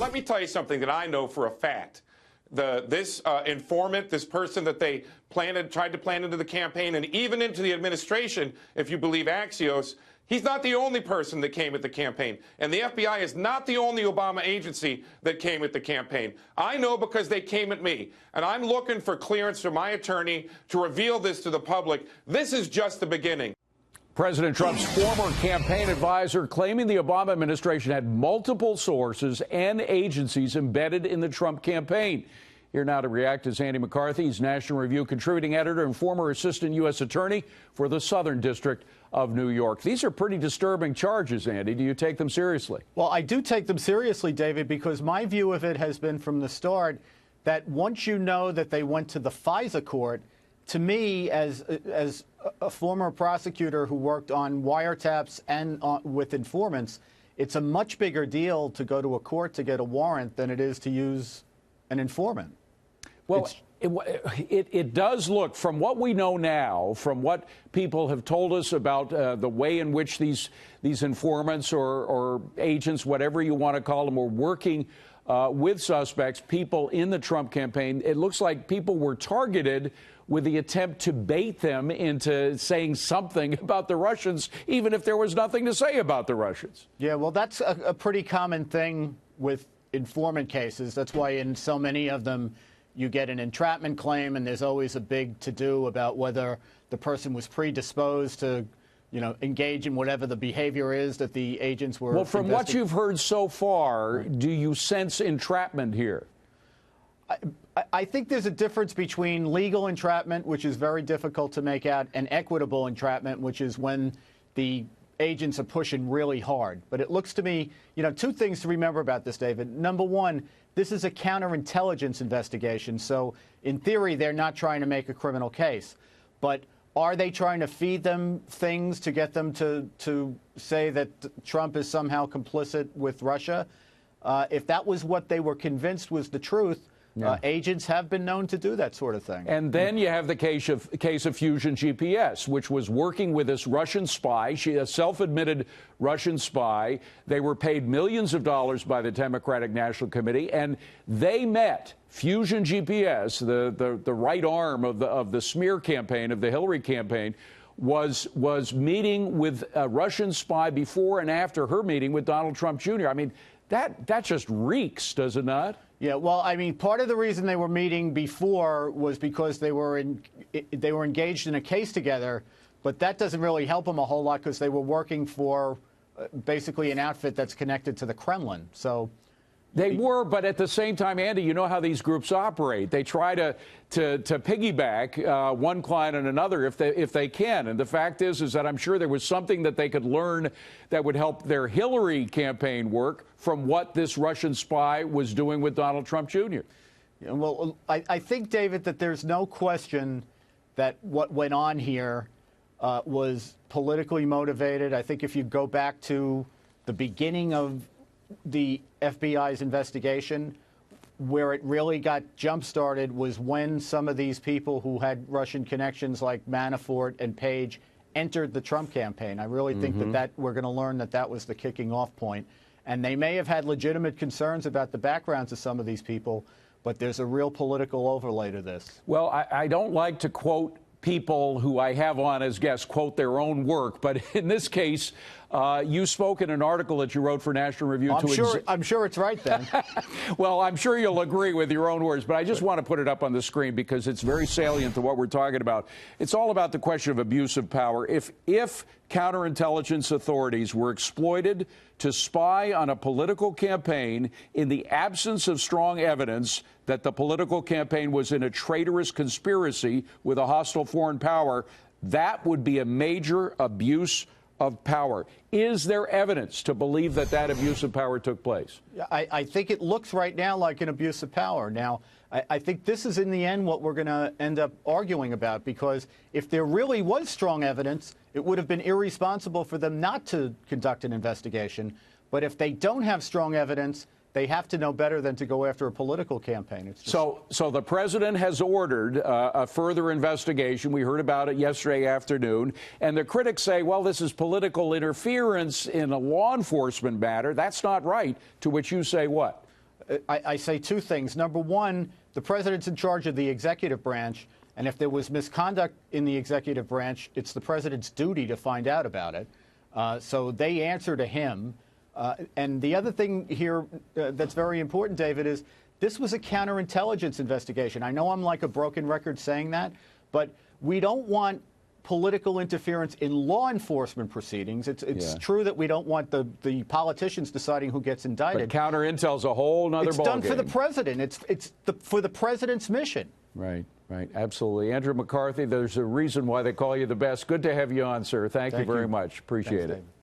Let me tell you something that I know for a fact. This informant, this person that they tried to plan into the campaign and even into the administration, if you believe Axios, he's not the only person that came at the campaign. And the FBI is not the only Obama agency that came at the campaign. I know because they came at me. And I'm looking for clearance from my attorney to reveal this to the public. This is just the beginning. President Trump's former campaign advisor claiming the Obama administration had multiple sources and agencies embedded in the Trump campaign. Here now to react is Andy McCarthy. He's National Review contributing editor and former Assistant U.S. Attorney for the Southern District of New York. These are pretty disturbing charges, Andy. Do you take them seriously? Well, I do take them seriously, David, because my view of it has been from the start that once you know that they went to the FISA court, to me, as a former prosecutor who worked on wiretaps and with informants, it's a much bigger deal to go to a court to get a warrant than it is to use an informant. Well, it does look, from what we know now, from what people have told us about the way in which these informants or agents, whatever you want to call them, are working with suspects, people in the Trump campaign, it looks like people were targeted with the attempt to bait them into saying something about the Russians, even if there was nothing to say about the Russians. Yeah, well, that's a pretty common thing with informant cases. That's why in so many of them you get an entrapment claim, and there's always a big to-do about whether the person was predisposed to, engage in whatever the behavior is that the agents were. Well, from what you've heard so far, do you sense entrapment here? I think there's a difference between legal entrapment, which is very difficult to make out, and equitable entrapment, which is when the agents are pushing really hard. But it looks to me, two things to remember about this, David. Number one, this is a counterintelligence investigation. So in theory, they're not trying to make a criminal case. But are they trying to feed them things to get them to say that Trump is somehow complicit with Russia? If that was what they were convinced was the truth, agents have been known to do that sort of thing. And then you have the case of Fusion GPS, which was working with this Russian spy. She a self-admitted Russian spy. They were paid millions of dollars by the Democratic National Committee, and they met. Fusion GPS, the right arm of the smear campaign, of the Hillary campaign, was meeting with a Russian spy before and after her meeting with Donald Trump Jr. I mean, that just reeks, does it not? Yeah, well, I mean, part of the reason they were meeting before was because they were engaged in a case together, but that doesn't really help them a whole lot because they were working for basically an outfit that's connected to the Kremlin. So they were, but at the same time, Andy, you know how these groups operate. They try to piggyback one client on another if they can. And the fact is that I'm sure there was something that they could learn that would help their Hillary campaign work from what this Russian spy was doing with Donald Trump Jr. Yeah, well, I think, David, that there's no question that what went on here was politically motivated. I think if you go back to the beginning of the FBI's investigation, where it really got jump-started was when some of these people who had Russian connections like Manafort and Page entered the Trump campaign. I really think that we're going to learn that was the kicking off point. And they may have had legitimate concerns about the backgrounds of some of these people, but there's a real political overlay to this. Well, I don't like to quote people who I have on as guests, quote their own work. But in this case, you spoke in an article that you wrote for National Review. I'm sure it's right then. Well, I'm sure you'll agree with your own words, but I just want to put it up on the screen because it's very salient to what we're talking about. It's all about the question of abuse of power. If counterintelligence authorities were exploited to spy on a political campaign in the absence of strong evidence that the political campaign was in a traitorous conspiracy with a hostile foreign power, that would be a major abuse of power. Is there evidence to believe that abuse of power took place? I think it looks right now like an abuse of power. Now, I think this is in the end what we're going to end up arguing about, because if there really was strong evidence, it would have been irresponsible for them not to conduct an investigation. But if they don't have strong evidence, they have to know better than to go after a political campaign. It's just... So the president has ordered a further investigation. We heard about it yesterday afternoon. And the critics say, well, this is political interference in a law enforcement matter. That's not right. To which you say what? I say two things. Number one, the president's in charge of the executive branch, and if there was misconduct in the executive branch, it's the president's duty to find out about it. So they answer to him. And the other thing here that's very important, David, is this was a counterintelligence investigation. I know I'm like a broken record saying that, but we don't want political interference in law enforcement proceedings. It's true that we don't want the politicians deciding who gets indicted. But counterintel's a whole nother ballgame. It's done for the president. It's for the president's mission. Right, right, absolutely. Andrew McCarthy, there's a reason why they call you the best. Good to have you on, sir. Thank you very much. Appreciate it. David.